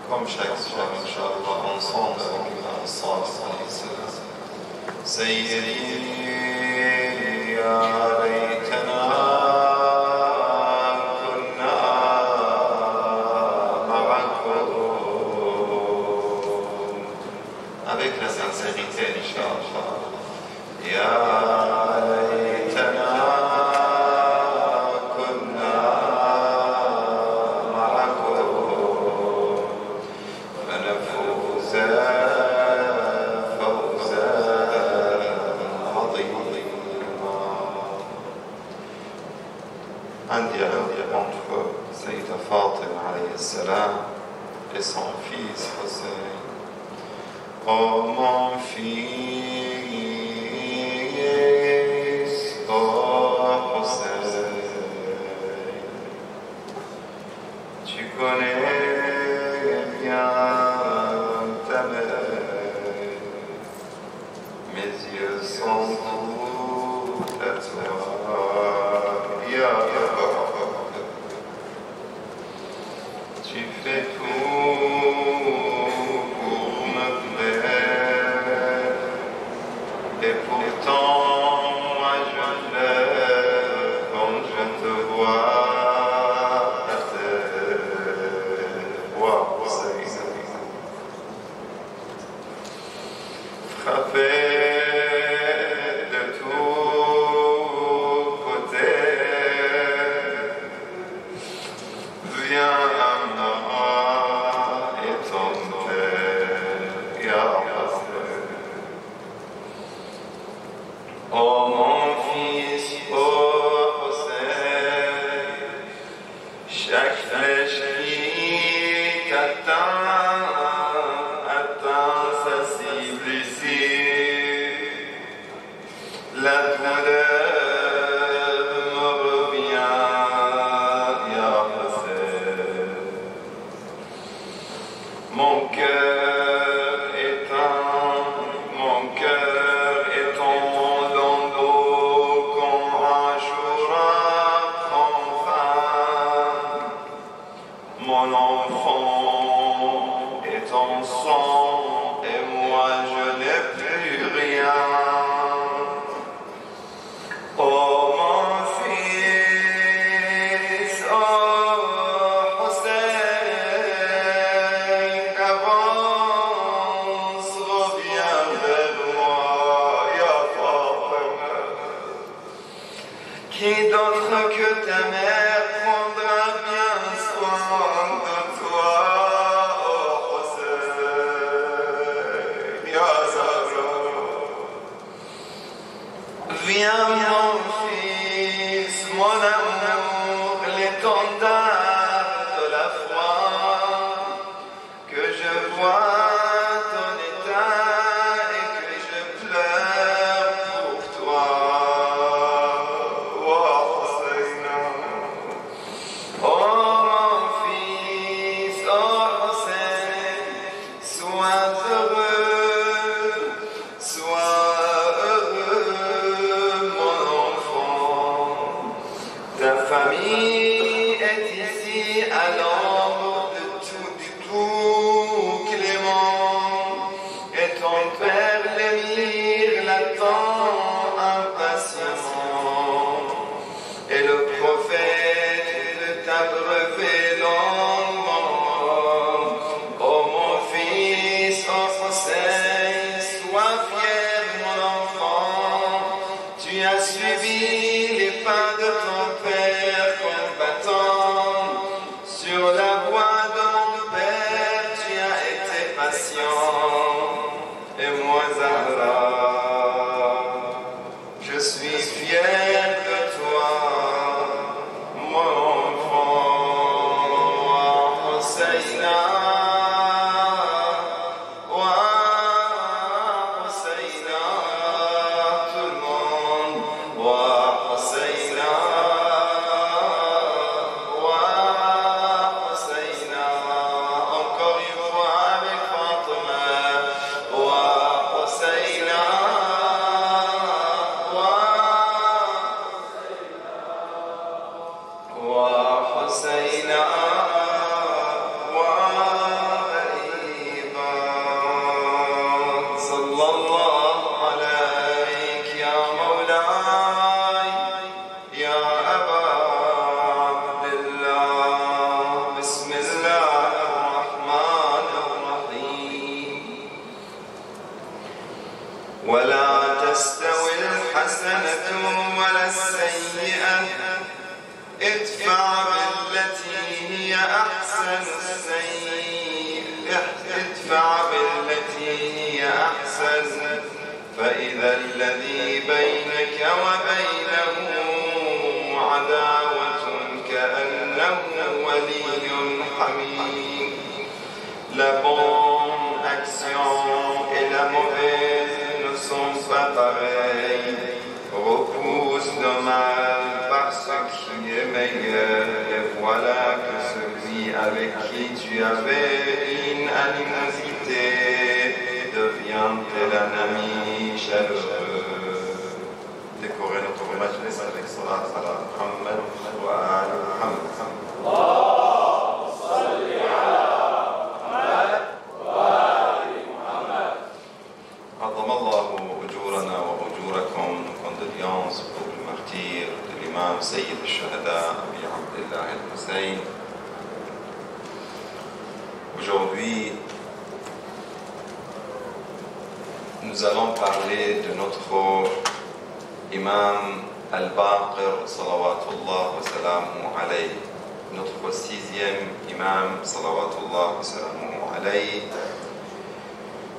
comme chaque soir, Inch'Allah, ensemble avec l'imam Salih Sayyidi ya laytana kunna ma'akum, avec la sincérité, Inch'Allah. Ya laytana entre Sayyida Fatima alayhi salam et son fils Hussein. Oh mon fils, oh Hussein, tu connais bien ta mère, mes yeux sont tout à toi. Tu fais tout pour me plaire, et pourtant moi je pleure quand je te vois à terre. Wow, frappé de tous côtés, viens à moi. Oh mon fils, oh Hussein, chaque flèche qui atteint sa cible ici. La douleur me revient, ya Hussein. Mon cœur éteint, mon cœur éteint. Mon enfant est en sang et moi je n'ai plus rien. Oh mon fils, oh Hussein, avant الحسنة ولا السيئة ادفع بالتي هي أحسن فإذا الذي بينك وبينه عداوة كأنه ولي حميم. La bonne action et la mauvaise ne sont pas pareilles. Repousse le mal par ce qui est meilleur, et voilà que celui avec qui tu avais une animosité devient tel un ami chaleureux. Décorer notre majlis avec salat ala Muhammad wa ala Muhammad. عظم الله أجورنا وأجوركم. Condoléances pour le martyr de l'imam Sayyid al-Shuhada Abi Abdullah al-Hussein. Aujourd'hui, nous allons parler de notre imam al-Baqir salawatullah wa salamu alayhi, notre sixième imam salawatullah wa salamu alayhi.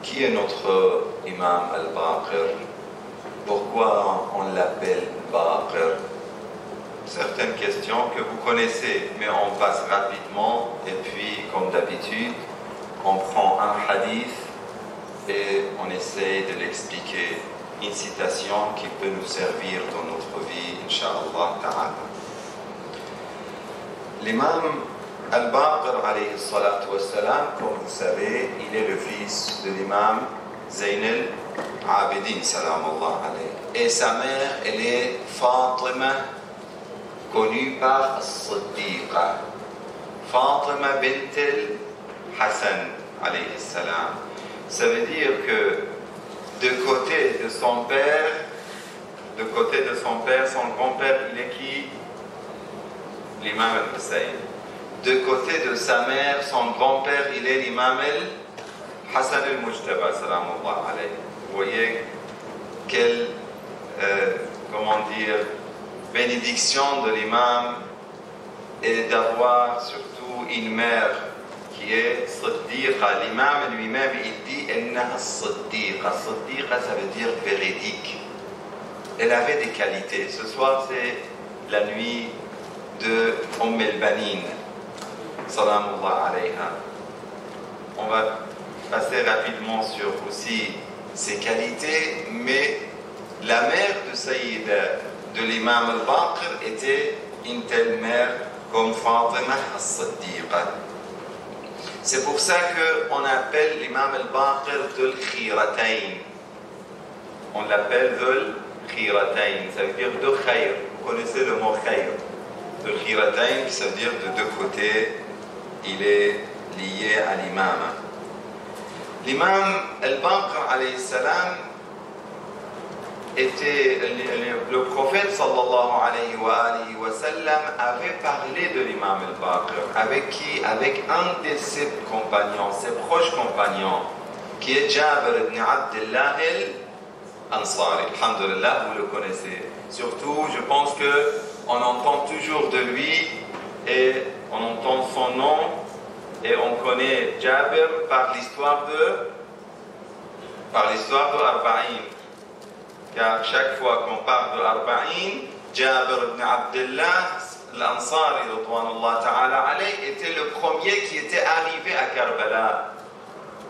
Qui est notre imam al-Baqir? Pourquoi on l'appelle Baqir? Certaines questions que vous connaissez, mais on passe rapidement et puis, comme d'habitude, on prend un hadith et on essaie de l'expliquer. Une citation qui peut nous servir dans notre vie, Inch'Allah ta'ala. L'imam Al-Baqir alayhi salatu wassalam, comme vous savez, il est le fils de l'imam Zayn al-Abidin salamullah alayhi. Et sa mère, elle est Fatima, connue par As-Siddiqa. Fatima bint al-Hassan alayhi salam. Ça veut dire que de côté de son père, son grand-père, il est qui? L'imam al-Hussein. De côté de sa mère, son grand-père, il est l'imam al-Hassan al-Mujtaba, salamullah alayhi. Vous voyez quelle, bénédiction de l'imam et d'avoir surtout une mère qui est Siddiqa. L'imam lui-même, il dit Innaha Siddiqa. Siddiqa, ça veut dire véridique. Elle avait des qualités. Ce soir, c'est la nuit de al-Banin. Salamullah alayha. On va passer rapidement sur aussi ses qualités, mais la mère de Sayyid, de l'imam al-Baqir, était une telle mère comme Fatima as-Siddiqa. C'est pour ça qu'on appelle l'imam al-Baqir Dhul Khiratayn. On l'appelle Dhul Khiratayn, ça veut dire de khayr. Vous connaissez le mot khayr. Dhul Khiratayn, ça veut dire de deux côtés. Il est lié à l'imam. L'imam al-Baqir alayhi salam était, le prophète sallallahu alayhi wa sallam avait parlé de l'imam al-Baqir. Avec qui? Avec un de ses compagnons, ses proches compagnons, qui est Jabir ibn Abdullah al-Ansari. Alhamdulillah, vous le connaissez. Surtout, je pense qu'on entend toujours de lui et on entend son nom et on connaît Jabir par l'histoire de Arba'in. Car chaque fois qu'on parle de Arba'in, Jabir ibn Abdullah al-Ansari radouanullah ta'ala alayhi était le premier qui était arrivé à Karbala.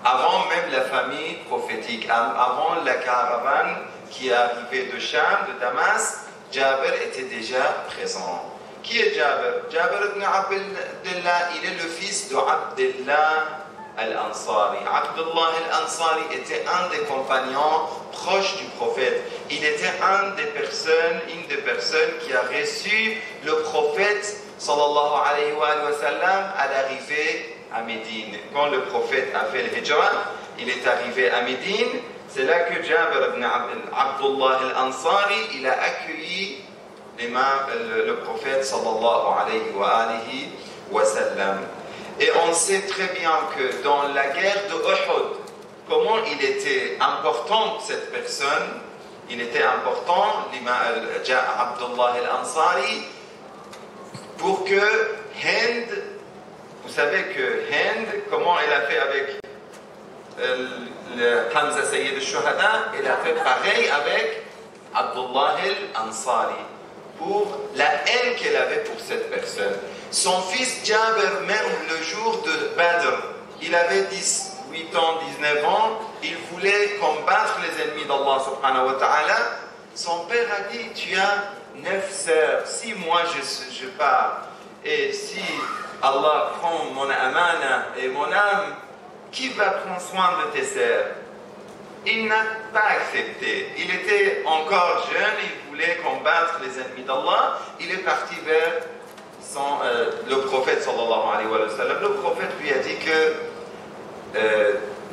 Avant même la famille prophétique, avant la caravane qui est arrivée de Sham, de Damas, Jabir était déjà présent. Qui est Jabir? Jabir ibn Abdullah, il est le fils de Abdullah al-Ansari. Abdullah al-Ansari était un des compagnons proches du prophète. Il était une des personnes qui a reçu le prophète sallallahu alayhi wa sallam à l'arrivée à Médine. Quand le prophète a fait le hijra, il est arrivé à Médine. C'est là que Jabir ibn Abdullah al-Ansari, il a accueilli le prophète sallallahu alayhi wa sallam. Et on sait très bien que dans la guerre de Uhud, comment il était important cette personne, il était important, Abdullah al-Ansari, pour que Hind, vous savez que Hind, comment elle a fait avec le Hamza Sayyid al-Shuhada, elle a fait pareil avec Abdullah al-Ansari, pour la haine qu'elle avait pour cette personne. Son fils Jabir, même le jour de Badr, il avait 18 ans, 19 ans, il voulait combattre les ennemis d'Allah subhanahu wa ta'ala. Son père a dit, tu as 9 sœurs, si moi je pars, et si Allah prend mon amana et mon âme, qui va prendre soin de tes sœurs? Il n'a pas accepté. Il était encore jeune, il voulait combattre les ennemis d'Allah. Il est parti vers le prophète sallallahu alayhi wa sallam. Le prophète lui a dit que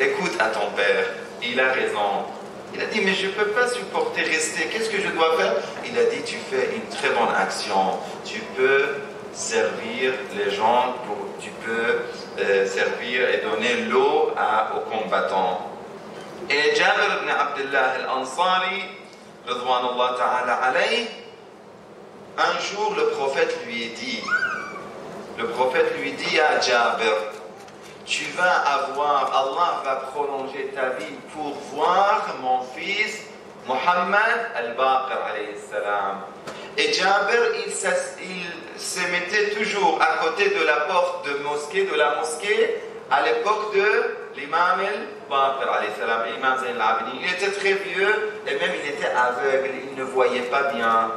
écoute à ton père, il a raison. Il a dit, mais je ne peux pas supporter rester, qu'est-ce que je dois faire? Il a dit, tu fais une très bonne action, tu peux servir les gens, tu peux servir et donner l'eau aux combattants. Et Jabir ibn Abdullah al-Ansari, radwanullah ta'ala alayh, un jour le prophète lui dit à Jabir, tu vas avoir, Allah va prolonger ta vie pour voir mon fils Muhammad al-Baqir alayhi salam. Et Jabir, il se mettait toujours à côté de la porte de la mosquée à l'époque de l'imam al-Baqir alayhi salam, l'imam Zayn al-Abidin. Il était très vieux et même il était aveugle, il ne voyait pas bien.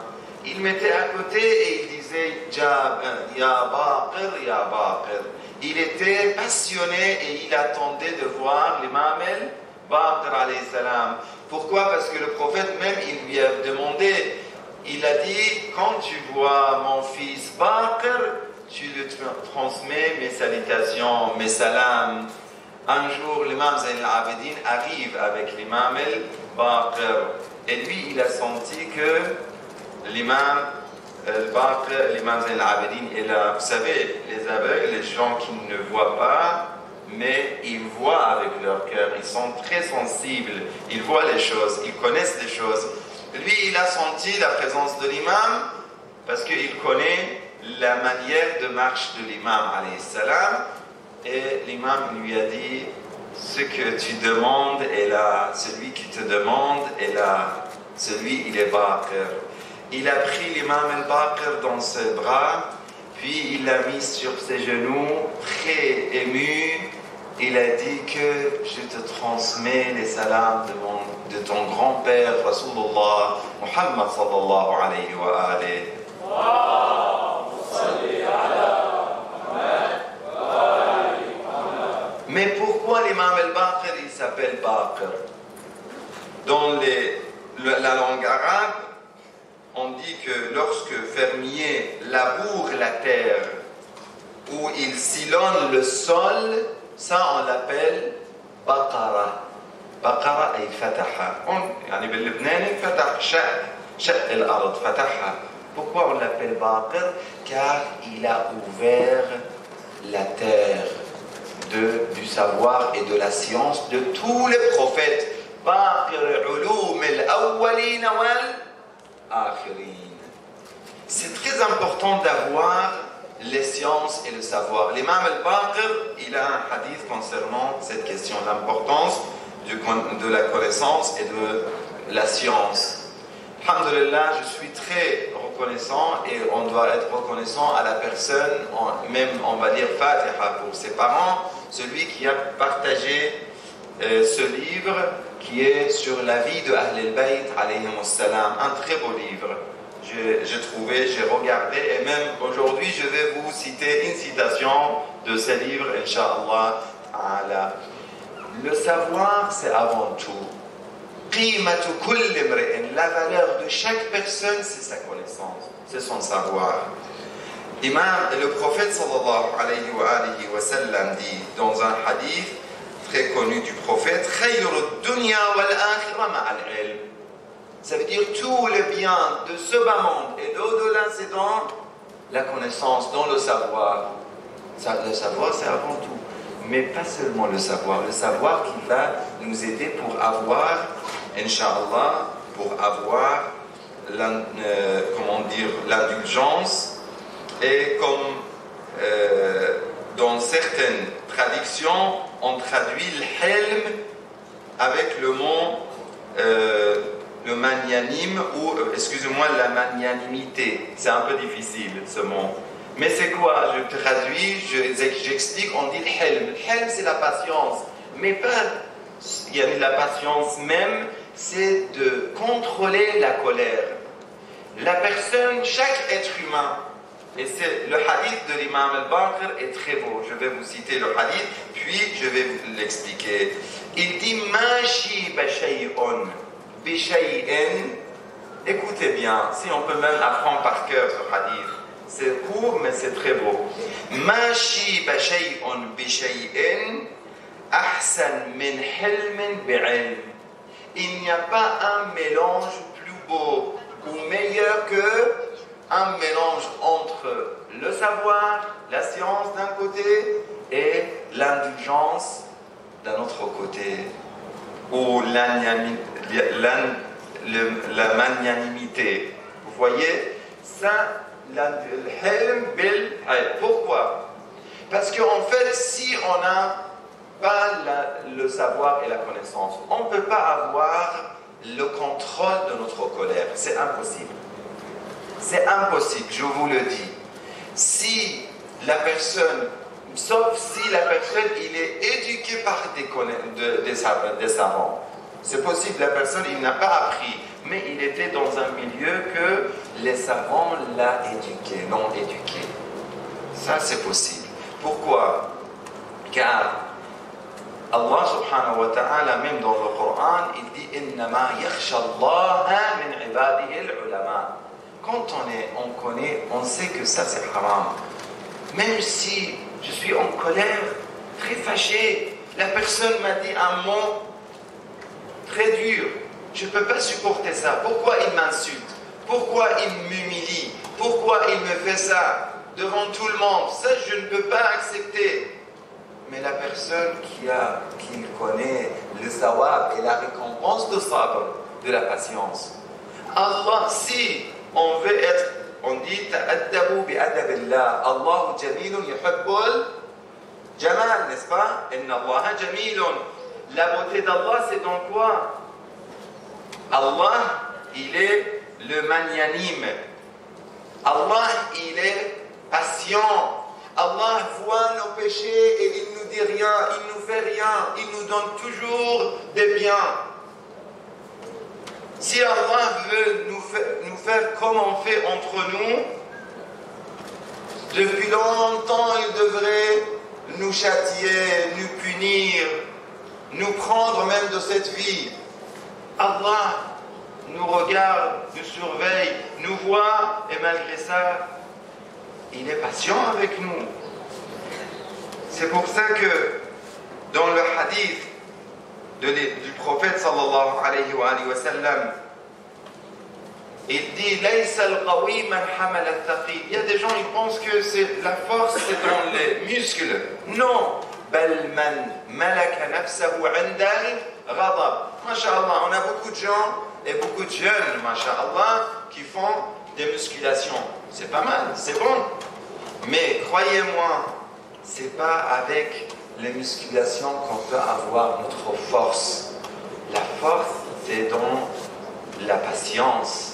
Il mettait à côté et il disait Jabir, ya Baqir, ya Baqir. Il était passionné et il attendait de voir l'imam al-Baqir alayhi salam. Pourquoi? Parce que le prophète même, il lui a demandé, il a dit, quand tu vois mon fils Baqir, tu lui transmets mes salutations, mes salams. Un jour, l'imam Zayn al-Abidin arrive avec l'imam al-Baqir. Et lui, il a senti que l'imam al-Baqir, l'imam Zayn al-Abidin est là. Vous savez, les aveugles, les gens qui ne voient pas, mais ils voient avec leur cœur. Ils sont très sensibles. Ils voient les choses, ils connaissent les choses. Lui, il a senti la présence de l'imam parce qu'il connaît la manière de marche de l'imam alayhi salam. Et l'imam lui a dit, ce que tu demandes est là, celui qui te demande est là, celui il est Baqir. Il a pris l'imam al-Baqir dans ses bras, puis il l'a mis sur ses genoux, très ému. Il a dit que je te transmets les salams de ton grand-père, Rasulullah, Muhammad sallallahu alayhi wa alayhi. Mais pourquoi l'imam al-Baqir, il s'appelle Baqir? Dans la langue arabe, on dit que lorsque fermier laboure la terre, ou il sillonne le sol, ça on l'appelle Baqara. Baqara ay fataha. يعني باللبناني فتح شق الأرض فتحها. Pourquoi on l'appelle Baqir? Car il a ouvert la terre du savoir et de la science de tous les prophètes. Baqir ulum al-awwalin wal-akhirin. C'est très important d'avoir les sciences et le savoir. L'imam al-Baqir, il a un hadith concernant cette question, l'importance de la connaissance et de la science. Alhamdulillah, je suis très reconnaissant et on doit être reconnaissant à la personne, même on va dire Fatiha pour ses parents, celui qui a partagé ce livre qui est sur la vie de Ahl al-Bayt alayhim salam, un très beau livre. J'ai trouvé, j'ai regardé et même aujourd'hui je vais vous citer une citation de ce livre, Inch'Allah ta'ala. Le savoir c'est avant tout. La valeur de chaque personne c'est sa connaissance, c'est son savoir. Le prophète sallallahu alayhi wa sallam dit dans un hadith très connu du prophète, ça veut dire tout le bien de ce bas monde et d'au-delà, c'est dans la connaissance, dans le savoir. Le savoir, c'est avant tout. Mais pas seulement le savoir qui va nous aider pour avoir, Inch'Allah, pour avoir l'indulgence. Et comme dans certaines traductions, on traduit le helm avec le mot le magnanime ou, excusez-moi, la magnanimité. C'est un peu difficile ce mot. Mais c'est quoi? Je traduis, j'explique, on dit le helm. Le helm, c'est la patience. Mais pas, il y a la patience même, c'est de contrôler la colère. La personne, chaque être humain, et c'est le hadith de l'imam al-Baqir est très beau. Je vais vous citer le hadith, puis je vais vous l'expliquer. Il dit Ma shiba shay'un bi shay'in. Écoutez bien, si on peut même apprendre par cœur ce hadith. C'est court, mais c'est très beau. Ma shiba shay'un bi shay'in ahsan min hilmin bi'ilm. Il n'y a pas un mélange plus beau ou meilleur que un mélange entre le savoir, la science d'un côté et l'indulgence d'un autre côté, ou la magnanimité. Vous voyez, ça, pourquoi? Parce qu'en fait, si on n'a pas le savoir et la connaissance, on ne peut pas avoir le contrôle de notre colère. C'est impossible. C'est impossible, je vous le dis. Si la personne, sauf si la personne, il est éduqué par des savants. C'est possible, la personne, il n'a pas appris, mais il était dans un milieu que les savants l'ont éduqué. Ça, c'est possible. Pourquoi? Car Allah subhanahu wa ta'ala, même dans le Coran, il dit « Innama yakhsha Allah min ibadihi al-ulama » Quand on connaît, on sait que ça c'est haram. Même si je suis en colère, très fâché, la personne m'a dit un mot très dur, je ne peux pas supporter ça. Pourquoi il m'insulte? Pourquoi il m'humilie? Pourquoi il me fait ça devant tout le monde? Ça, je ne peux pas accepter. Mais la personne qui connaît le sawab et la récompense de sabr, de la patience. Allah, si on veut être, on dit ta'addabu bi'adabillah. Allahu jamilun yuhibbul jamal, n'est-ce pas? Inna Allaha jamilun. La beauté d'Allah, c'est dans quoi? Allah, il est le magnanime. Allah, il est patient. Allah voit nos péchés et il nous dit rien, il nous fait rien, il nous donne toujours des biens. Si Allah veut nous faire comme on fait entre nous, depuis longtemps il devrait nous châtier, nous punir, nous prendre même de cette vie. Allah nous regarde, nous surveille, nous voit et malgré ça, il est patient avec nous. C'est pour ça que dans le hadith du prophète sallallahu alayhi wa sallam, il dit Laysa al-qawi man hamala al-thaqil. Il y a des gens qui pensent que la force c'est dans les muscles. Non. Bal man malaka nafsahu 'inda al-ghadab. Masha'Allah, on a beaucoup de gens et beaucoup de jeunes, masha'Allah, qui font des musculations. C'est pas mal, c'est bon. Mais croyez-moi, c'est pas avec les musculations qu'on peut avoir notre force. La force, c'est dans la patience.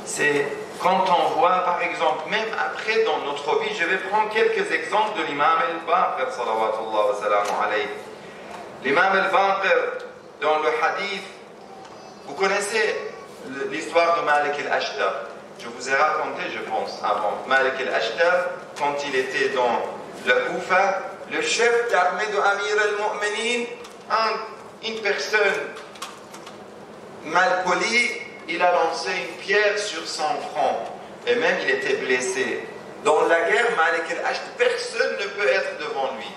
C'est quand on voit, par exemple, même après dans notre vie, je vais prendre quelques exemples de l'imam al-Baqir, salawatullah wa salamu alayhi. L'imam al-Baqir, dans le hadith, vous connaissez l'histoire de Malik al-Ashtar. Je vous ai raconté, je pense, avant. Malik al-Ashtar, quand il était dans le Koufa, le chef d'armée de Amir al-Mu'minin, une personne mal polie, il a lancé une pierre sur son front. Et même il était blessé. Dans la guerre, Malik al-Ashtar, personne ne peut être devant lui.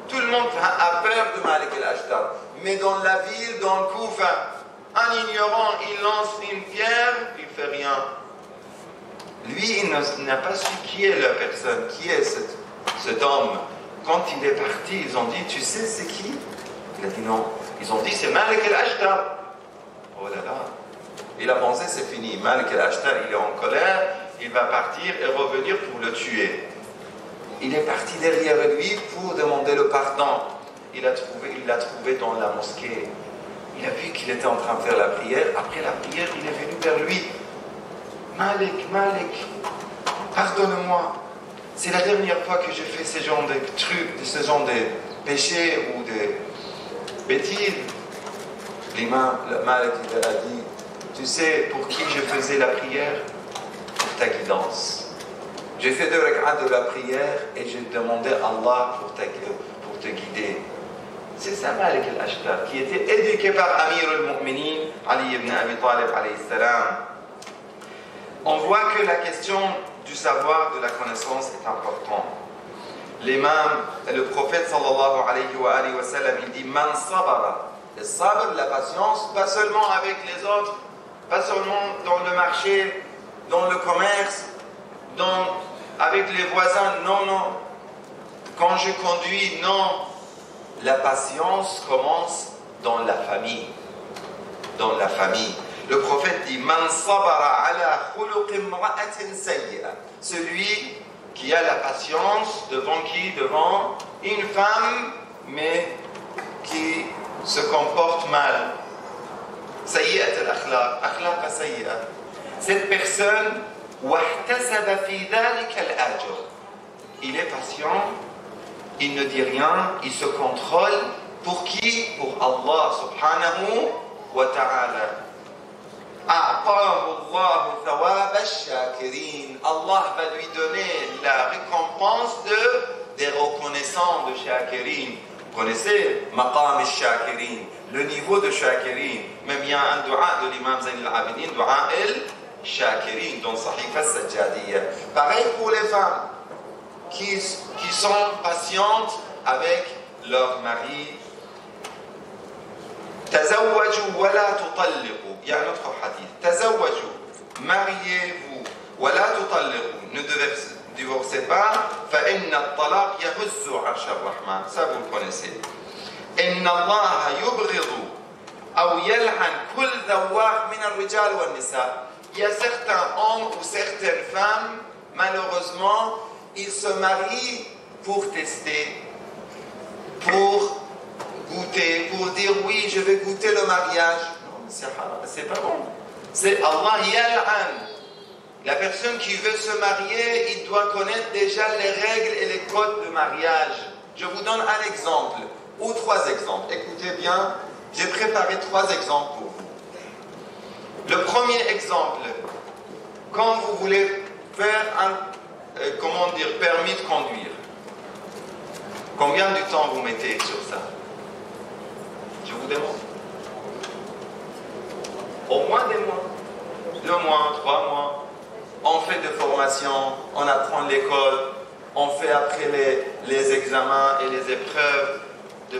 Tout le monde a peur de Malik al-Ashtar. Mais dans la ville, dans le Koufa, un ignorant, il lance une pierre, il ne fait rien. Lui, il n'a pas su qui est la personne, qui est cet homme. Quand il est parti, ils ont dit, tu sais c'est qui? Il a dit non. Ils ont dit, c'est Malik al-Ashtar. Oh là là, Il a pensé c'est fini. Malik al-Ashtar, il est en colère, il va partir et revenir pour le tuer. Il est parti derrière lui pour demander le pardon. Il l'a trouvé dans la mosquée. Il a vu qu'il était en train de faire la prière. Après la prière, il est venu vers lui. Malik, pardonne-moi. C'est la dernière fois que j'ai fait ce genre de trucs, ce genre de péchés ou de bêtises. L'imam, Malik, il a dit, tu sais pour qui je faisais la prière? Pour ta guidance. J'ai fait 2 rak'ats de la prière et j'ai demandé à Allah pour te guider. C'est ça Malik al-Ashtar, qui était éduqué par Amir al-Mu'minin, Ali ibn Abi Talib alayhi salam. On voit que la question du savoir, de la connaissance est importante. L'imam, le prophète sallallahu alayhi wa sallam, il dit Man sabara. Le sabr, la patience, pas seulement avec les autres, pas seulement dans le marché, dans le commerce, avec les voisins, non. Quand je conduis, non. La patience commence dans la famille. Dans la famille. Le prophète dit Man sabara ala khuluq imra'atin sayyi'a. Celui qui a la patience devant qui? Devant une femme, mais qui se comporte mal. Sayyi'at al-akhlaq, akhlaq sayyi'a. Cette personne, wahtasaba fi dhalika al-ajr. Il est patient, il ne dit rien, il se contrôle. Pour qui? Pour Allah subhanahu wa ta'ala. Allah va lui donner la récompense des reconnaissants de shakirin. Vous connaissez maqam al-shakirin, le niveau de shakirin. Même il y a un dua de l'imam Zayn al-Abidin, dua al-shakirin dans Sahifa al-Sajjadiyya. Pareil pour les femmes qui sont patientes avec leur mari. Tazawwaju wa la tutalliqu. Il y a un autre hadith. Tazawwaju, mariez-vous, wa la tutalliqu. Ne divorcez pas. Fa inna at-talaq yahuzzu 'arsha ar-Rahman. Ça vous le connaissez. Inna Allah yubghidu aw yal'an kull dhawaq min ar-rijal wan-nisa. Il y a certains hommes ou certaines femmes, malheureusement, ils se marient pour tester, pour goûter, pour dire oui, je vais goûter le mariage. Non, c'est pas bon. C'est Allah yal'an. La personne qui veut se marier, il doit connaître déjà les règles et les codes de mariage. Je vous donne un exemple, ou 3 exemples. Écoutez bien, j'ai préparé 3 exemples pour vous. Le premier exemple, quand vous voulez faire un permis de conduire, combien de temps vous mettez sur ça? Je vous demande. Au moins des mois. 2 mois, 3 mois. On fait des formations, on apprend l'école, on fait après les examens et les épreuves, et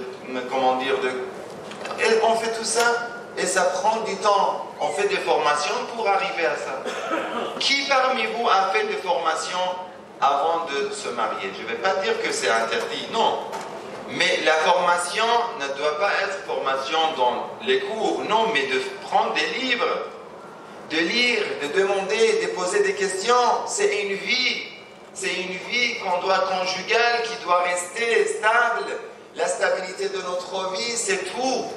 on fait tout ça, et ça prend du temps. On fait des formations pour arriver à ça. Qui parmi vous a fait des formations avant de se marier? Je ne vais pas dire que c'est interdit, non. Mais la formation ne doit pas être formation dans les cours, non, mais de prendre des livres, de lire, de demander, de poser des questions. C'est une vie. C'est une vie conjugale qui doit rester stable. La stabilité de notre vie, c'est tout.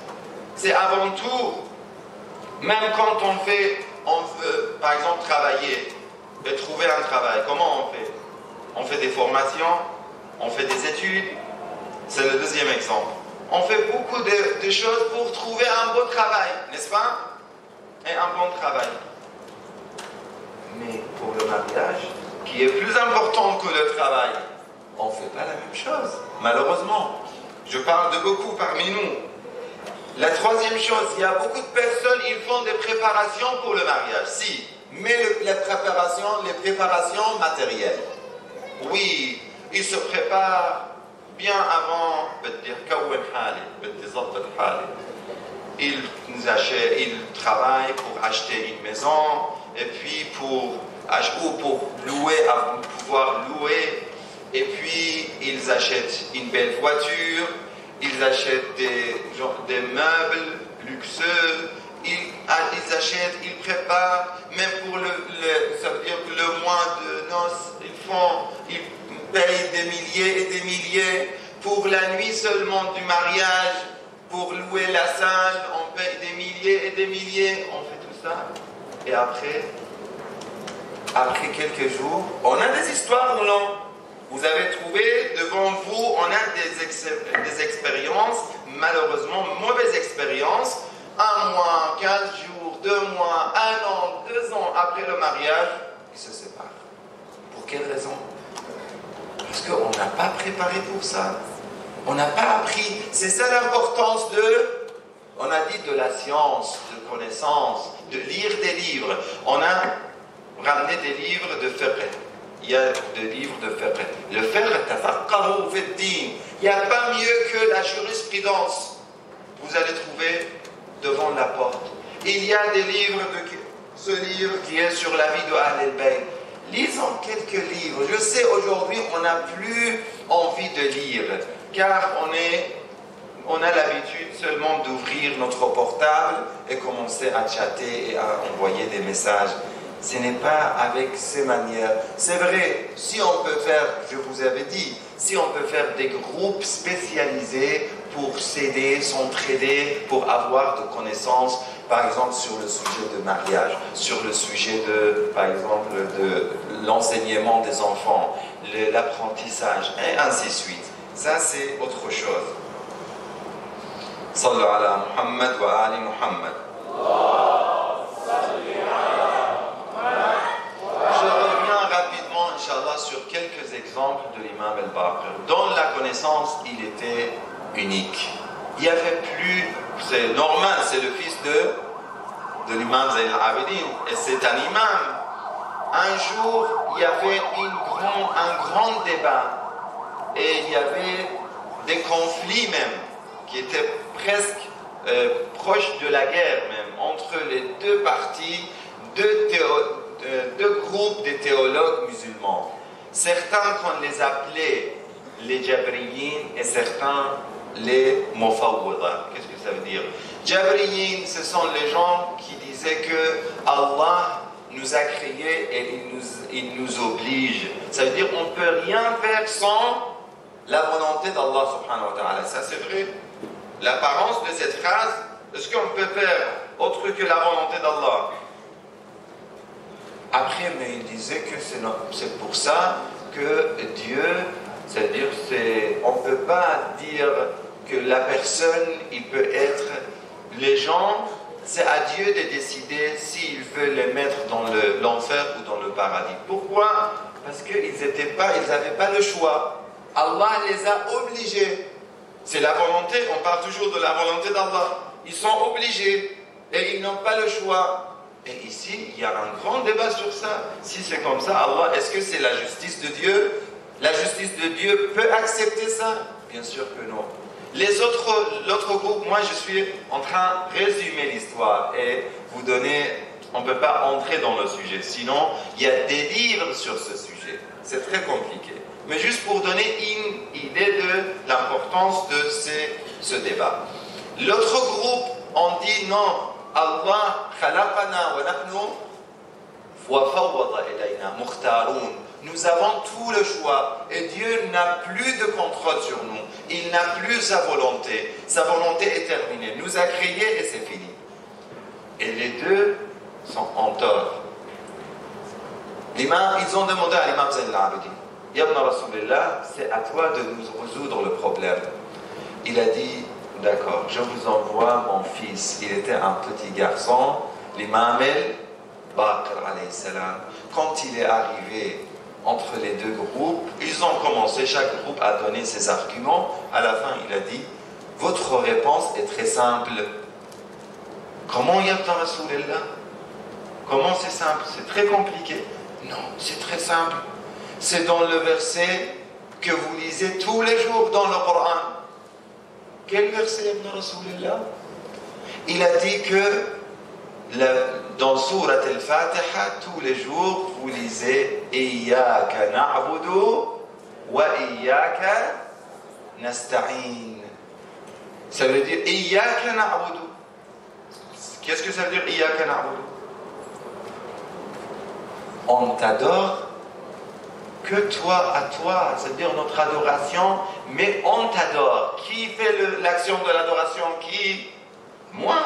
C'est avant tout. Même quand on veut, par exemple, travailler et trouver un travail, comment on fait? On fait des formations, on fait des études. C'est le deuxième exemple. On fait beaucoup de choses pour trouver un beau travail, n'est-ce pas? Et un bon travail. Mais pour le mariage, qui est plus important que le travail, on ne fait pas la même chose, malheureusement. Je parle de beaucoup parmi nous. La troisième chose, il y a beaucoup de personnes, ils font des préparations pour le mariage, si, mais les préparations matérielles. Oui, ils se préparent bien avant, ils travaillent pour acheter une maison, et puis pour pouvoir louer, et puis ils achètent une belle voiture, ils achètent des meubles luxueux, ils achètent, ils préparent, même pour ça veut dire le mois de noces, ils payent des milliers et des milliers. Pour la nuit seulement du mariage, pour louer la salle, on paye des milliers et des milliers, on fait tout ça. Et après quelques jours, on a des histoires ou non? Vous avez trouvé devant vous, on a des expériences, malheureusement, mauvaises expériences. 1 mois, 15 jours, 2 mois, 1 an, 2 ans après le mariage, ils se séparent. Pour quelle raison? Parce qu'on n'a pas préparé pour ça. On n'a pas appris. C'est ça l'importance on a dit de la science, de connaissance, de lire des livres. On a ramené des livres de fiqh. Il y a des livres de fiqh. Le fiqh, tafaqahu fi ddin. Il n'y a pas mieux que la jurisprudence. Vous allez trouver devant la porte. Il y a des livres, ce livre qui est sur la vie de Ahl al-Bayt. Lisons quelques livres. Je sais, aujourd'hui, on n'a plus envie de lire, car on a l'habitude seulement d'ouvrir notre portable et commencer à chatter et à envoyer des messages. Ce n'est pas avec ces manières. C'est vrai, si on peut faire, je vous avais dit, si on peut faire des groupes spécialisés pour s'aider, s'entraider, pour avoir de connaissances, par exemple sur le sujet de mariage, sur le sujet par exemple, de l'enseignement des enfants, l'apprentissage, et ainsi de suite. Ça, c'est autre chose. Sallu ala Muhammad wa ali Muhammad. Je reviens rapidement, Inch'Allah, sur quelques exemples de l'imam al-Baqir. Dans la connaissance, il était unique. Il n'y avait plus, c'est normal, c'est le fils de l'imam Zayn al-Abidin, et c'est un imam. Un jour, il y avait un grand débat, et il y avait des conflits même, qui étaient presque proches de la guerre même, entre les deux parties, deux groupes de théologues musulmans. Certains qu'on les appelait les Jabriyin et certains les Mufawwida. Qu'est-ce que ça veut dire? Jabriyin, ce sont les gens qui disaient que Allah nous a créés et il nous oblige. Ça veut dire qu'on ne peut rien faire sans la volonté d'Allah subhanahu wa ta'ala. Ça c'est vrai. L'apparence de cette phrase, est-ce qu'on peut faire autre que la volonté d'Allah? Après, mais il disait que c'est pour ça que Dieu, c'est-à-dire, on ne peut pas dire que la personne, il peut être, les gens, c'est à Dieu de décider s'il veut les mettre dans l'enfer ou dans le paradis. Pourquoi? Parce qu'ils n'avaient pas le choix. Allah les a obligés. C'est la volonté, on parle toujours de la volonté d'Allah. Ils sont obligés et ils n'ont pas le choix. Et ici, il y a un grand débat sur ça. Si c'est comme ça, Allah, est-ce que c'est la justice de Dieu? La justice de Dieu peut accepter ça? Bien sûr que non. L'autre groupe, moi je suis en train de résumer l'histoire et vous donner, on ne peut pas entrer dans le sujet. Sinon, il y a des livres sur ce sujet. C'est très compliqué. Mais juste pour donner une idée de l'importance de ce débat. L'autre groupe, on dit non. Allah khalaqana wa nahnu wa fawwada ilayna mukhtarun. Nous avons tout le choix et Dieu n'a plus de contrôle sur nous. Il n'a plus sa volonté. Sa volonté est terminée. Nous a créés et c'est fini. Et les deux sont en tort. Ils ont demandé à l'imam Zayn al-Abidin, Ya ibn Rasulillah, c'est à toi de nous résoudre le problème. Il a dit, d'accord, je vous envoie mon fils. Il était un petit garçon, l'imam al-Baqir alayhi salam. Quand il est arrivé entre les deux groupes, ils ont commencé, chaque groupe à donner ses arguments. À la fin, il a dit, votre réponse est très simple. Comment Ya ibn Rasulillah? Comment c'est simple? C'est très compliqué. Non, c'est très simple. C'est dans le verset que vous lisez tous les jours dans le Coran. Quel verset, Ibn Rasulillah? Il a dit que dans Surat al-Fatiha, tous les jours, vous lisez Iyyaka na'budu wa Iyyaka nasta'in. Ça veut dire Iyyaka na'budu. Qu'est-ce que ça veut dire Iyyaka na'budu? On t'adore que toi à toi, c'est-à-dire notre adoration, mais on t'adore. Qui fait l'action de l'adoration? Qui? Moi.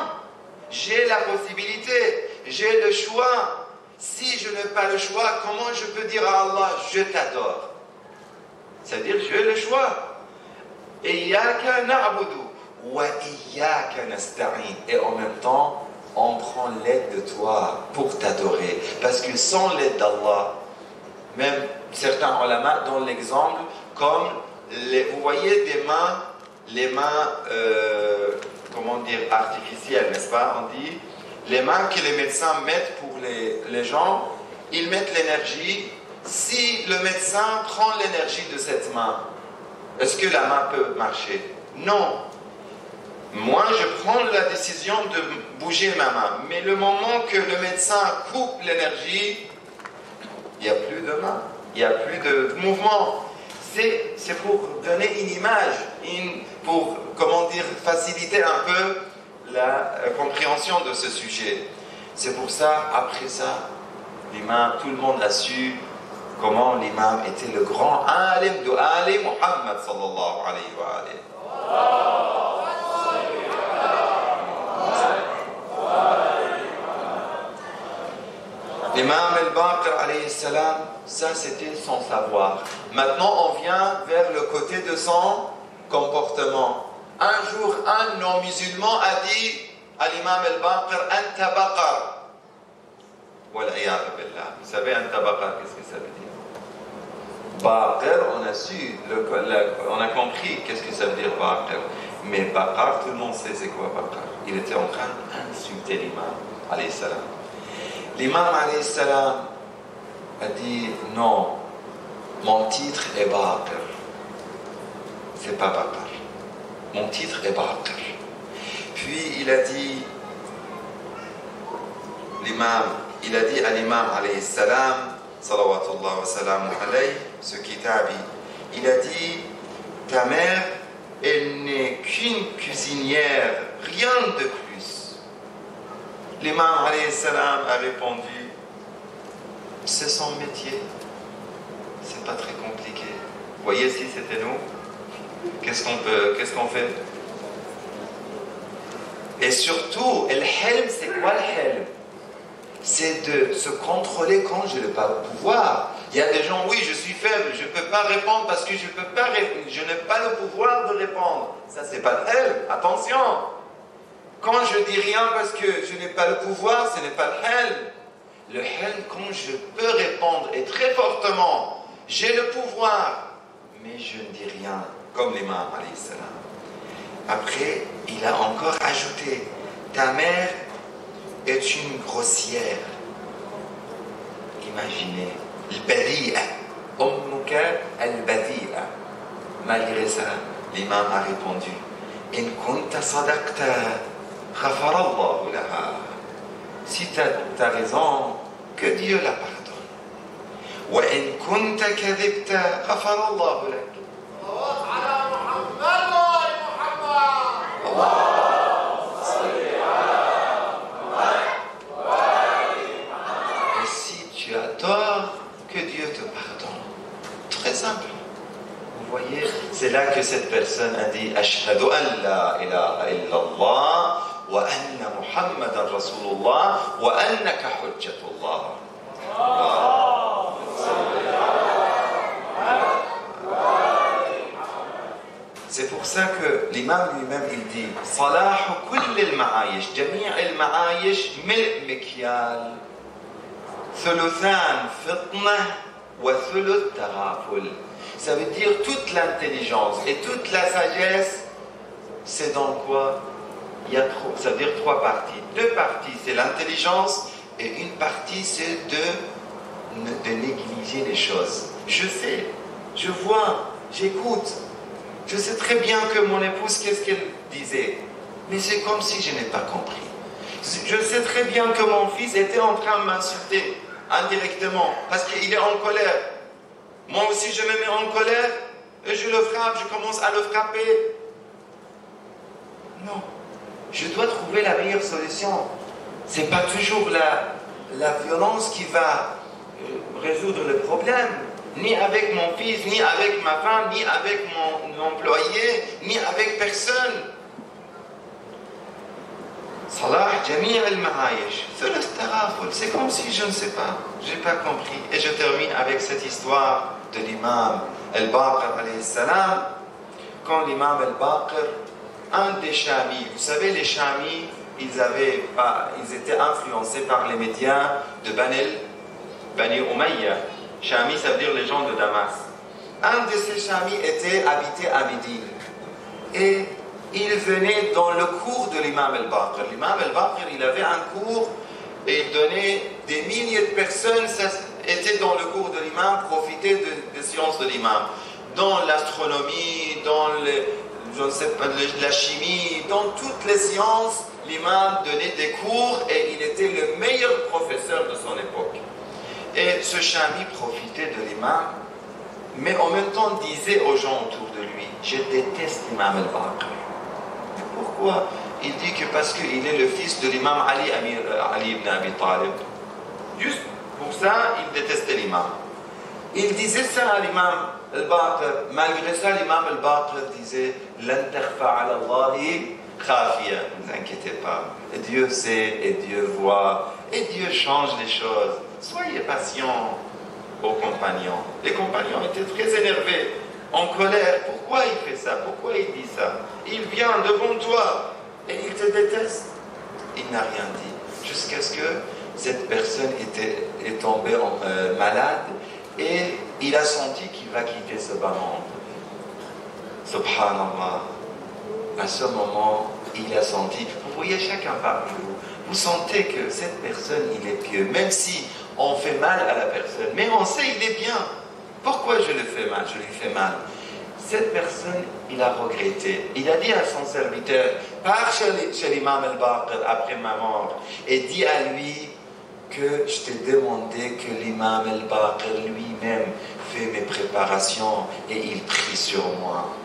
J'ai la possibilité, j'ai le choix. Si je n'ai pas le choix, comment je peux dire à Allah, je t'adore? C'est-à-dire, j'ai le choix. Iyyaka na'budu wa iyyaka nasta'in. Et en même temps, on prend l'aide de toi pour t'adorer. Parce que sans l'aide d'Allah, même certains ulama donnent l'exemple comme, vous voyez des mains, les mains, comment dire, artificielles, n'est-ce pas? On dit, les mains que les médecins mettent pour les gens, ils mettent l'énergie. Si le médecin prend l'énergie de cette main, est-ce que la main peut marcher? Non. Moi, je prends la décision de bouger ma main. Mais le moment que le médecin coupe l'énergie, il n'y a plus de main, il n'y a plus de mouvement. C'est pour donner une image, pour, comment dire, faciliter un peu la compréhension de ce sujet. C'est pour ça, après ça, l'imam, tout le monde a su comment l'imam était le grand alim de Ali Muhammad sallallahu alayhi wa alayhi. L'imam al-Baqir alayhi salam, ça c'était son savoir. Maintenant on vient vers le côté de son comportement. Un jour, un non-musulman a dit à l'imam al-Baqir, Anta baqar. Wal'iyadu billah. Vous savez, Anta baqar, qu'est-ce que ça veut dire? Baqir, on a su, on a compris qu'est-ce que ça veut dire Baqir. Mais baqar, tout le monde sait c'est quoi baqar. Il était en train d'insulter l'imam alayhi salam. L'imam alayhi salam a dit non, mon titre est Baqir. C'est pas Baqar. Mon titre est Baqir. Puis il a dit, il a dit à l'imam alayhi salam, salawatullah wa salamu alayhi, ce kitabi, il a dit, ta mère, elle n'est qu'une cuisinière, rien de plus. L'imam alayhi salam a répondu, c'est son métier, c'est pas très compliqué. Vous voyez, si c'était nous, qu'est-ce qu'on fait? Et surtout, le helm, c'est quoi le helm? C'est de se contrôler quand je n'ai pas le pouvoir. Il y a des gens, oui, je suis faible, je ne peux pas répondre parce que je n'ai pas le pouvoir de répondre. Ça, c'est pas le helm. Attention! Quand je dis rien parce que je n'ai pas le pouvoir, ce n'est pas le helm. Le helm, quand je peux répondre et très fortement, j'ai le pouvoir, mais je ne dis rien, comme l'imam alayhi salam. Après, il a encore ajouté, ta mère est une grossière. Imaginez, al-badi'a, ummuka al-badi'a. Malgré ça, l'imam a répondu, in kunta sadaqta, ghafarallahu laha. Si tu as raison, que Dieu la pardonne. Wa in kunta kadhibta, ghafarallahu lak. Et si tu as tort, que Dieu te pardonne. Très simple. Vous voyez, c'est là que cette personne a dit Ashhadu an la ilaha illallah wa anna Muhammadan Rasulullah wa annaka hujjatullah. C'est pour ça que l'imam lui-même il dit Salahu kulli al-ma'ayish, jami' al-ma'ayish mil mikyal, thuluthan fitna wa thuluth taghaful. Ça veut dire toute l'intelligence et toute la sagesse, c'est dans quoi? Ça veut dire trois parties. Deux parties, c'est l'intelligence et une partie, c'est de négliger les choses. Je sais, je vois, j'écoute. Je sais très bien que mon épouse, qu'est-ce qu'elle disait. Mais c'est comme si je n'ai pas compris. Je sais très bien que mon fils était en train de m'insulter indirectement parce qu'il est en colère. Moi aussi, je me mets en colère et je le frappe, je commence à le frapper. Non. Je dois trouver la meilleure solution. Ce n'est pas toujours la violence qui va résoudre le problème. Ni avec mon fils, ni avec ma femme, ni avec mon employé, ni avec personne. Salah Jami' al-Ma'ayish, c'est comme si je ne sais pas, je n'ai pas compris. Et je termine avec cette histoire de l'imam al-Baqir alayhi salam. Quand l'imam al-Baqir, un des Chamis, vous savez les Chamis, ils étaient influencés par les médias de Bani Umayya. Chami, ça veut dire les gens de Damas. Un de ces Chamis était habité à Médine. Et il venait dans le cours de l'imam al-Baqir. L'imam al-Baqir, il avait un cours et il donnait des milliers de personnes, étaient dans le cours de l'imam, profitaient des sciences de l'imam. Dans l'astronomie, dans la chimie, dans toutes les sciences, l'imam donnait des cours et il était le meilleur professeur de son époque. Et ce Chami profitait de l'imam, mais en même temps disait aux gens autour de lui, je déteste l'imam al-Baqir. Pourquoi? Il dit que parce qu'il est le fils de l'imam Ali ibn Abi Talib. Juste pour ça, il détestait l'imam. Il disait ça à l'imam al-Baqir. Malgré ça, l'imam al-Baqir disait Lan takhfa ala Allahi khafiya. Ne vous inquiétez pas. Et Dieu sait, et Dieu voit, et Dieu change les choses. Soyez patients aux compagnons. Les compagnons étaient très énervés, en colère. Pourquoi il fait ça? Pourquoi il dit ça? Il vient devant toi et il te déteste. Il n'a rien dit. Jusqu'à ce que cette personne est tombée malade et il a senti qu'il va quitter ce bas monde. Subhanallah. À ce moment, il a senti, vous voyez chacun parmi vous, vous sentez que cette personne, il est pieux, même si on fait mal à la personne, mais on sait il est bien. Pourquoi je le fais mal? Je lui fais mal. Cette personne, il a regretté. Il a dit à son serviteur, pars chez l'imam al-Baqir après ma mort, et dis à lui que je t'ai demandé que l'imam al-Baqir lui-même fait mes préparations et il prie sur moi.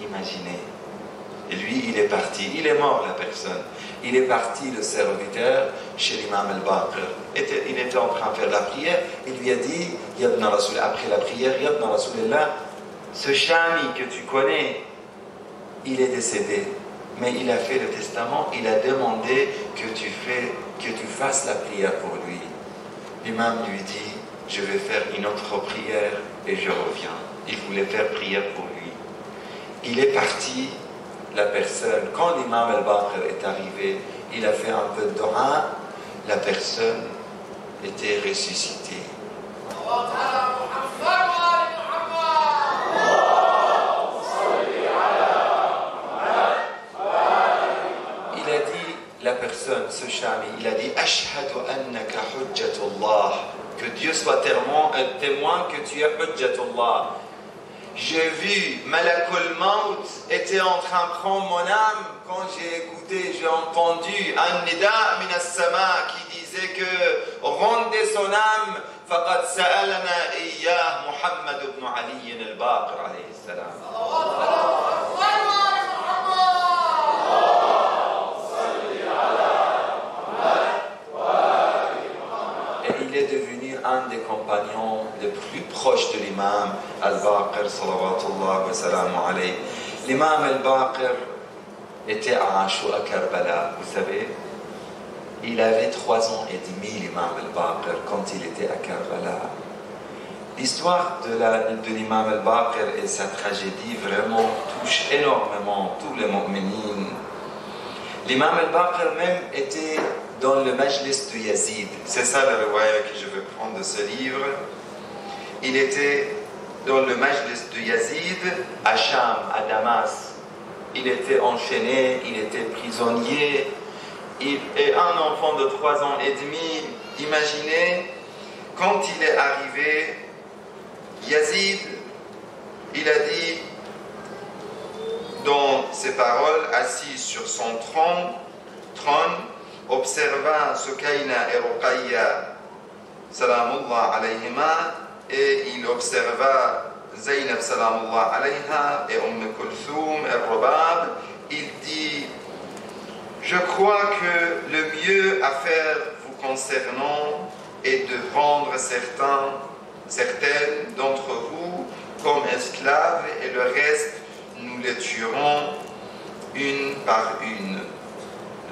Imaginez. Et lui, il est parti. Il est mort, la personne. Il est parti, le serviteur, chez l'imam al-Baqir. Il était en train de faire la prière. Il lui a dit, après la prière, Yabna Rasulullah, ce Chami que tu connais, il est décédé. Mais il a fait le testament. Il a demandé que tu fasses la prière pour lui. L'imam lui dit, je vais faire une autre prière et je reviens. Il voulait faire prière pour lui. Il est parti. La personne, quand l'imam al-Baqir est arrivé, il a fait un peu de dua, la personne était ressuscitée. Il a dit, la personne, ce Chami, il a dit Ashhadu annaka hujjatullah, que Dieu soit témoin que tu es hujjatullah. J'ai vu Malakul Maut était en train de prendre mon âme quand j'ai entendu un nida min as-sama qui disait que rendez son âme faqad sa'alana iyyah Muhammad ibn Ali al-Baqir alayhi salam. Et il est devenu un des compagnons les plus proches de l'imam al-Baqir salawatullah wa salamu alayhi. L'imam al-Baqir était à Ashura Karbala, vous savez. Il avait 3 ans et demi, l'imam al-Baqir, quand il était à Karbala. L'histoire de l'imam al-Baqir et sa tragédie vraiment touche énormément tous les mu'minines. L'imam al-Baqir même était dans le majlis de Yazid. C'est ça la riwaya que je veux prendre de ce livre. Il était dans le majlis de Yazid à Cham, à Damas. Il était enchaîné, il était prisonnier. Et un enfant de 3 ans et demi, imaginez, quand il est arrivé, Yazid, il a dit dans ses paroles, assis sur son trône, observa Sukaina et Ruqayya, salamullah alayhima, et il observa Zaynab salamullah alayha et Kulthum et Rabab. Il dit, Je crois que le mieux à faire vous concernant est de rendre certaines d'entre vous comme esclaves et le reste, nous les tuerons une par une.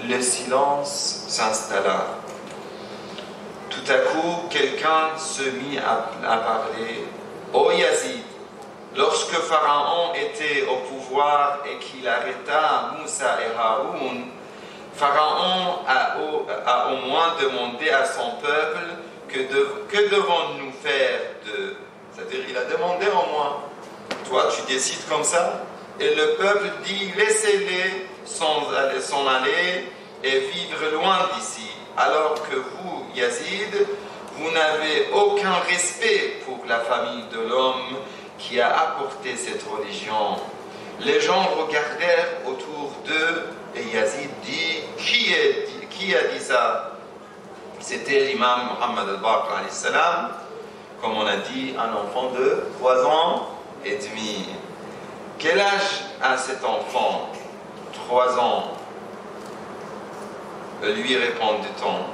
Le silence s'installa. Tout à coup, quelqu'un se mit à parler. « Ô Yazid, lorsque Pharaon était au pouvoir et qu'il arrêta Moussa et Haroun, Pharaon a au moins demandé à son peuple que devons-nous faire d'eux. C'est-à-dire, il a demandé au moins, toi tu décides comme ça, et le peuple dit, laissez-les s'en aller et vivre loin d'ici, alors que vous, Yazid, vous n'avez aucun respect pour la famille de l'homme qui a apporté cette religion. Les gens regardèrent autour d'eux et Yazid dit, qui a dit ça? C'était l'imam Muhammad al-Baqir alayhi salam, comme on a dit, un enfant de 3 ans et demi. Quel âge a cet enfant? 3 ans. Lui répondit-on.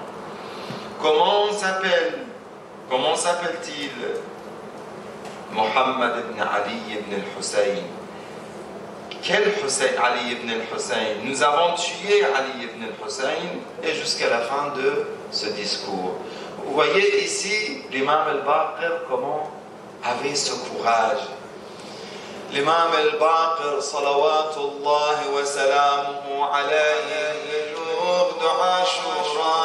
Comment s'appelle-t-il? Muhammad ibn Ali ibn al-Hussein. Quel Hussein? Ali ibn al-Hussein. Nous avons tué Ali ibn al-Hussein, et jusqu'à la fin de ce discours. Vous voyez ici l'imam al-Baqir comment avait ce courage. L'imam al-Baqir, salawatullahi wa salamuhu alayhi, le jour de Ashura,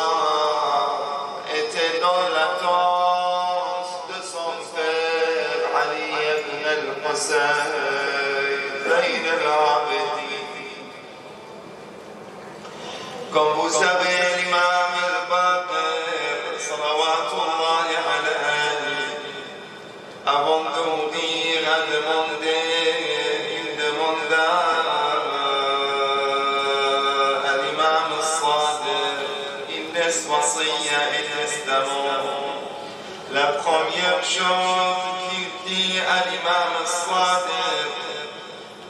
était dans l'attente de son père Ali ibn al-Hussein, Zayn al-Abidin. Comme vous savez, l'imam al-Baqir, salawatullahi alayhi, avant de mourir, a demandé, il demanda à l'imam al-Sadiq, il laisse wasiya et testament. La première chose qu'il dit à l'imam al-Sadiq,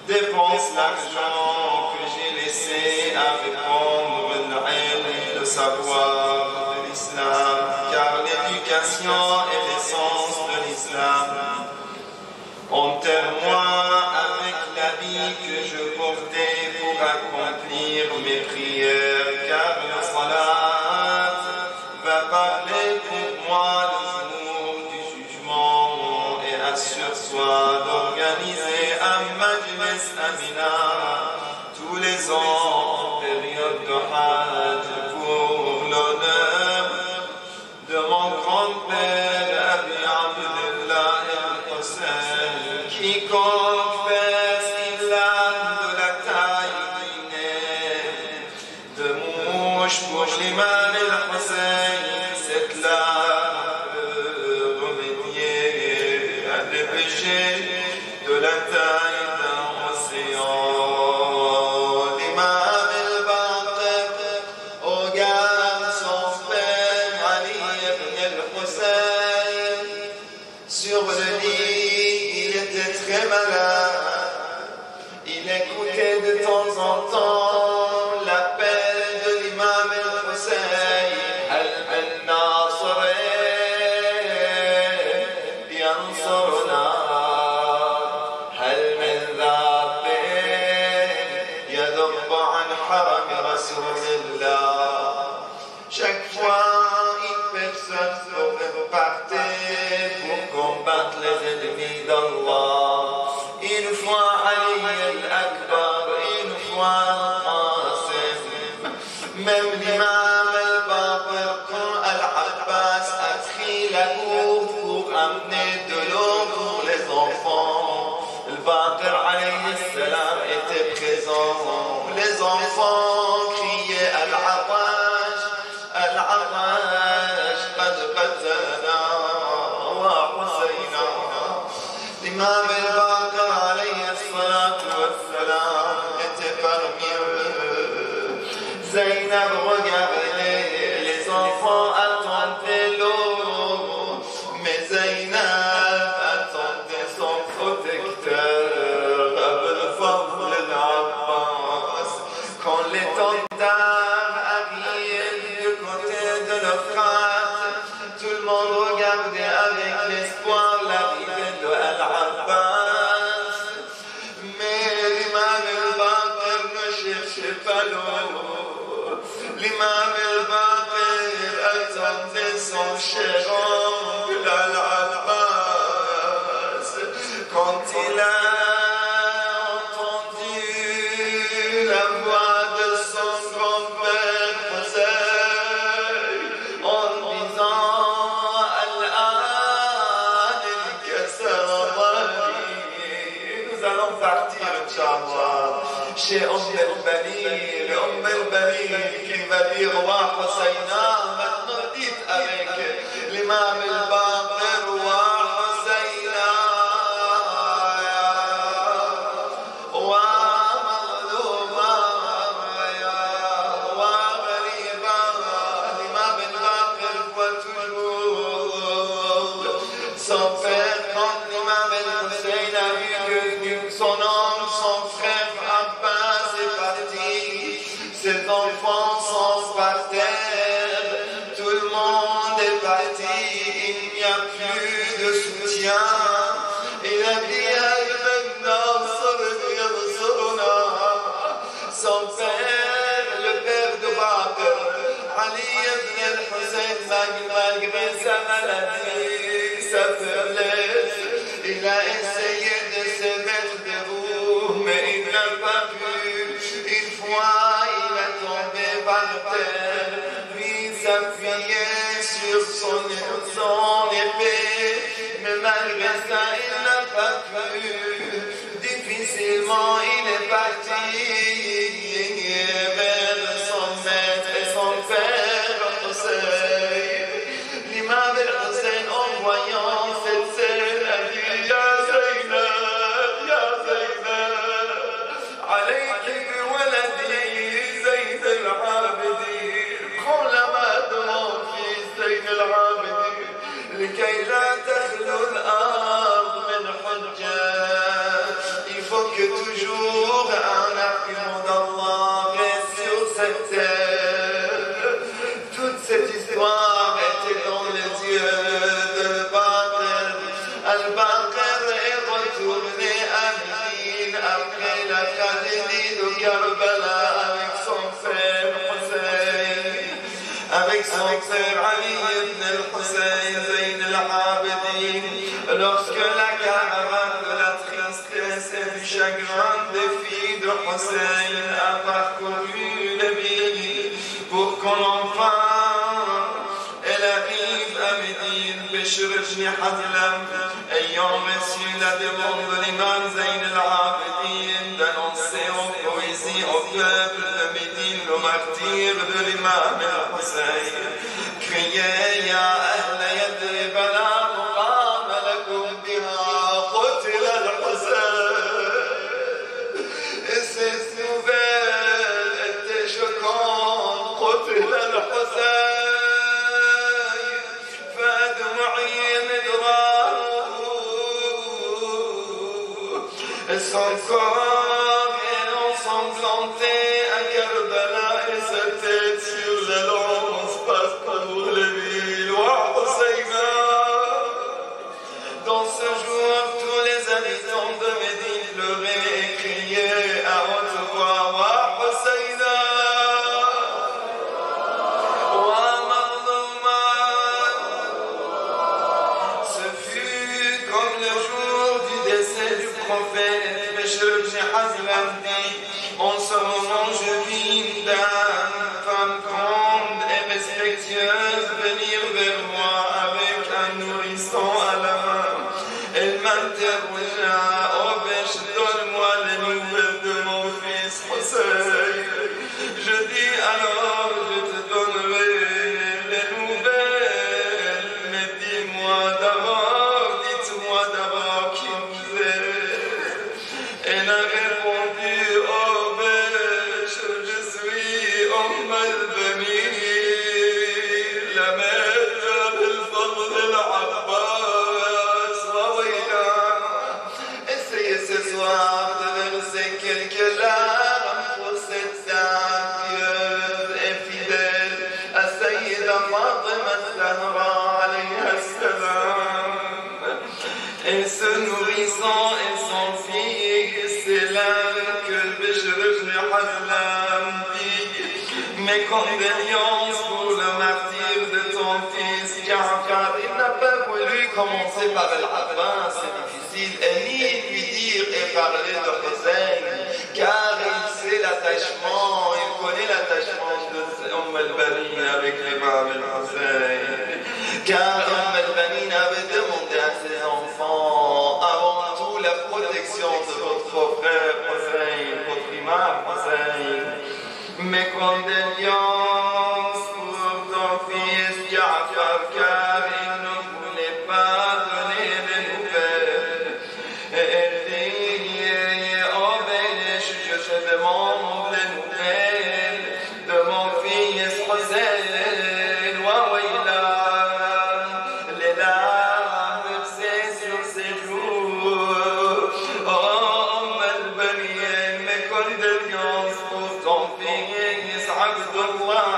dépense l'argent que j'ai laissé à répandre le savoir de l'islam, car l'éducation est l'essence de l'islam. Enterre-moi avec l'habit que je portais pour accomplir mes prières, car le salat va parler pour moi le jour du jugement, et assure-toi d'organiser un majlis amina tous les ans en période de Hajj pour l'honneur de mon grand-père Abi Abdullah al-Hussein. Quiconque fait l'âme de la taille d'une de mouche pour l'imam al-Hussein, cette lame peut remédier à des péchés de la taille d'un océan. L'imam al-Baqir regarde son père Ali ibn al-Hussein sur le lit. Il était très malade. Il écoutait de temps en temps l'appel de l'imam al-Hussein. Hal min nasirin yansuruna, hal min dhabin yadub an haram rasulillah. Chaque fois, une personne partait pour combattre les ennemis d'Allah. Une fois Ali al-Akbar, une fois Qasim. Même l'imam al-Baqir, quand Al-Abbas a pris la gourde pour amener de l'eau pour les enfants, Al-Baqir alayhi salam était présent. Les enfants criaient Al-Abbas, Al-Abbas, qad qatalna wa Husayna. L'imam al-Baqir alayhi salatu wa salam était parmi eux. Zaynab regardait, les enfants attendaient l'eau, mais Zaynab attendait son protecteur, Abul Fadl al-Abbas. quand les tentars arrivent du côté de l'Euphrate, tout le monde regardait avec l'espoir l'arrivée de Al-Abbas. Mais l'imam al-Baqir ne cherchait pas l'eau. L'imam al-Baqir attendait son cher oncle Al-Abbas. Quand il a entendu la voix de son grand-père Hussein en disant Al-An al-Kasarani, nous allons partir, Inch'Allah, chez al-Bani, qui va dire Roi Husseina. Maintenant dites avec l'imam al-Baqir Roi Husseina. Son père, quand l'imam al-Hussein a vu que son homme, son frère Abbas est parti, ses enfants sont par terre, tout le monde est parti, il n'y a plus de soutien. Il a dit son père, le père de Baqir, Ali ibn al-Hussein, malgré sa maladie, sa faiblesse, il a essayé de se mettre debout, mais il n'a pas pu. Une fois, il a tombé par terre, puis s'appuyait sur son épée, mais malgré ça, il n'a pas pu. Difficilement, il est parti vers son maître et son père Hussein. L'imam al-Hussein, en voyant cette scène, a dit Ya Zaynab, Ya Zaynab, alayki bi waladi Zayn al-Abidin. Prends la main de mon fils Zayn al-Abidin, لكي لا تخلو الأرض من حجاج. Il faut que toujours un argument d'Allah reste sur cette terre. Toute cette histoire était dans les yeux de Baqir. Al-Baqir est retourné à Médine après la tragédie de Karbala avec son frère Hussein, avec son frère Ali ibn al-Hussein Zayn al-Abidin. Lorsque la caravane de la tristesse et du chagrin des filles de Hussein a parcouru les villes pour qu'on enfin elle arrive à Médine, Bishr ibn Hadlam, ayant reçu la demande de l'imam Zayn al-Abidin d'annoncer en poésie au peuple de Médine le martyr de l'imam al-Hussein, criait Ya ahla Yathrib la muqama lakum biha qutil al-Hussein. Et cette nouvelle était choquante. Qutil al-Hussein. Son corps est ensanglanté à Karbala et sa tête sur la lance passe pour les villes. Wa Husseina. Dans ce jour, tous les habitants de Médine pleuraient et criaient à haute voix Wa Husseina. Wa Mazlouma. Ce fut comme le jour du décès du prophète Bishr ibn Mes condoléances pour le martyr de ton fils Ja'far. Il n'a pas voulu commencer par Al-Abbas, c'est difficile, et ni lui dire et parler de Hussein, car il sait l'attachement, il connaît l'attachement de al-Banin avec l'imam al-Hussein. Car al-Banin avait demandé à ses enfants, avant tout, la protection de votre frère Hussein, votre imam Hussein. Mes condoléances pour ton fils Ja'far, car il ne voulait pas donner les nouvelles. Et dit, oh Béniche, je te demande les nouvelles de mon fils Hussein. Waouila, les larmes versées sur ses joues. Oh Al-Banin, mes condoléances pour ton fils Abdullah.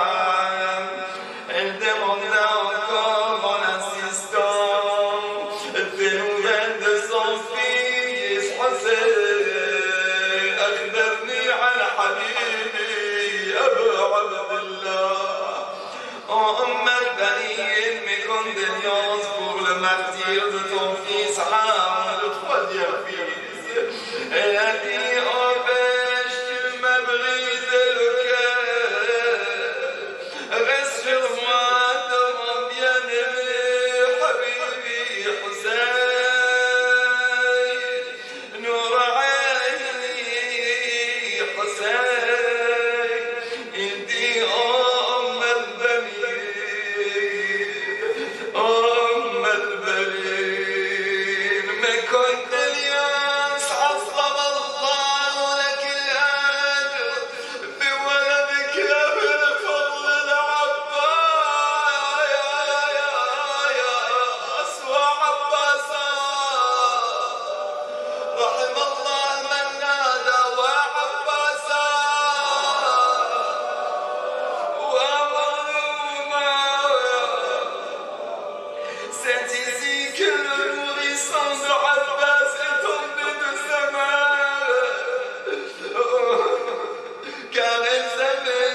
Elle demanda encore en insistant des nouvelles de son fils Hussein. أخبرني عن حبيبي أبو عبد الله. Al-Banin, mes condoléances pour le martyr de ton fils Ham, le troisième fils. Elle a dit, oh Bêche, tu m'as brisé le cœur. Reste sur moi de mon bien-aimé Habibi Hussein. Nour Aini Hussein. Il dit, oh Al-Banin, oh Al-Banin, mes condoléances, عظم الله لك الأجر بولدك أبي الفضل العباس وعباسا. رحم الله من نادى وعباسا ومظلوما. C'est ici que le nourrisson de Abbas est tombé de sa mère, car elle savait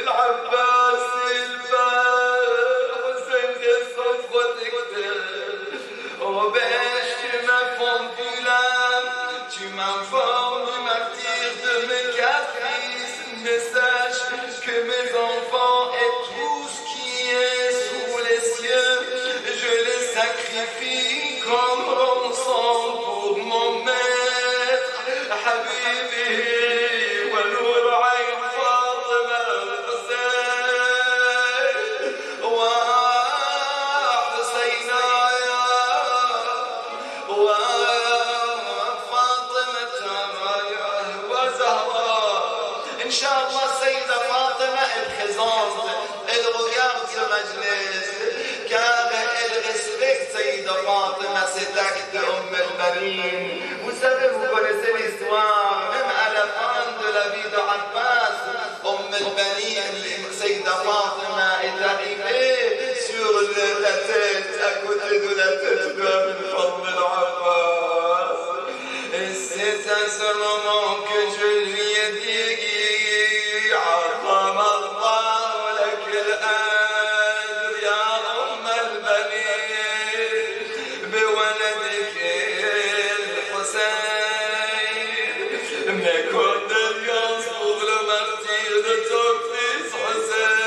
l'Abbas, il va Hussein est son protecteur. Oh Bêche, tu m'as fondu l'âme, tu m'informes du martyr de mes quatre fils, mais sache que mes enfants et tout ce qui est sous les cieux, je les sacrifie comme rançon pour mon maître Habibi wa Nour Ayn Fatima al-Hussein wa Husayna wa Fatima wa Zahra. Inch'Allah, Sayyida Fatima est présente, elle regarde ce majlis, car elle respecte Sayyida Fatima, cet acte de Al-Banin. Vous savez, vous connaissez l'histoire, même à la fin de la vie de Abbas, Al-Banin, Sayyida Fatima est arrivée sur la tête, à côté de la tête de Al-Fadl al-Abbas. Et c'est à ce moment que je lui ai dit, عظم الله لك الأجر يا Al-Banin بولدك الحسين. Mes condoléances pour le martyr de ton fils Hussein.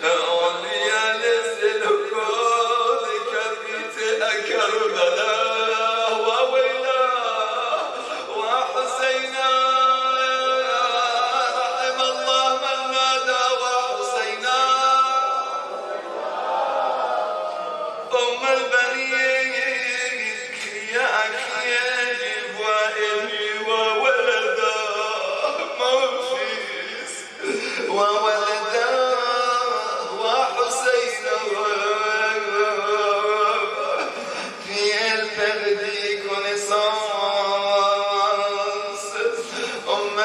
On lui a laissé le corps décapité à Karbala. Waouila, wa Husayna. رحم الله من نادى وحسينا. Al-Banin, criac يجب وإني وولدا mon fils وولدا وحسينا. Puis elle perdit connaissance.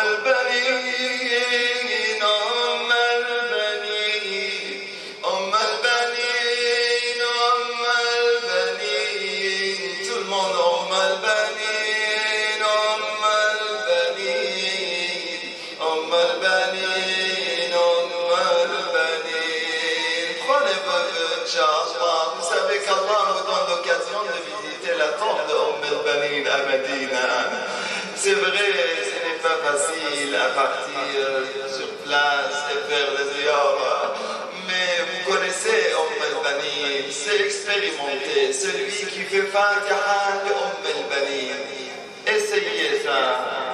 Al-Banin, Al-Banin, Al-Banin, tout le monde, Al-Banin, Al-Banin, البنين prenez vos vœux Inch'Allah. Vous savez qu'Allah nous donne l'occasion de visiter la tombe de al-Banin à Medina. C'est vrai, ce n'est pas facile à partir sur place et faire les ziyara. Mais vous connaissez al-Banin, c'est expérimenté. Celui qui fait Fatiha de al-Banin. Essayez ça.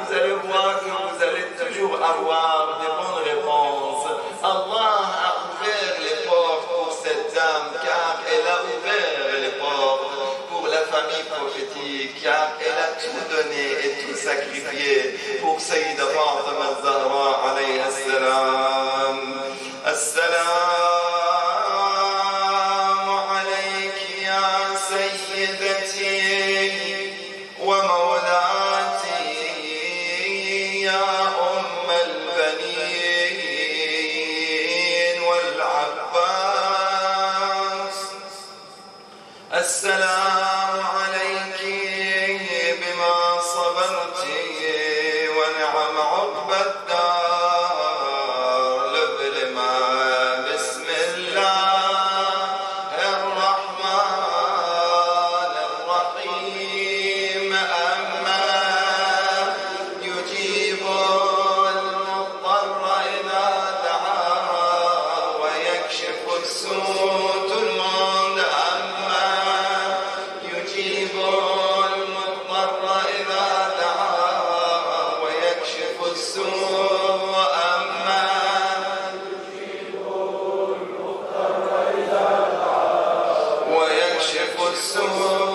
Vous allez voir que vous allez toujours avoir des bonnes réponses. Allah a ouvert les portes pour cette dame car elle a ouvert les portes pour la famille prophétique car elle a tout donné et tout sacrifié pour Sayyida Fatima al-Zahra alayhi as-salam. As-salamu alayki ya sayyidati wa mawlati ya السلام عليك بما صبرت ونعم عقب الدار لبلما بسم الله الرحمن الرحيم أما يجيب المضطر إذا دعاه ويكشف السوء ويكشف السوء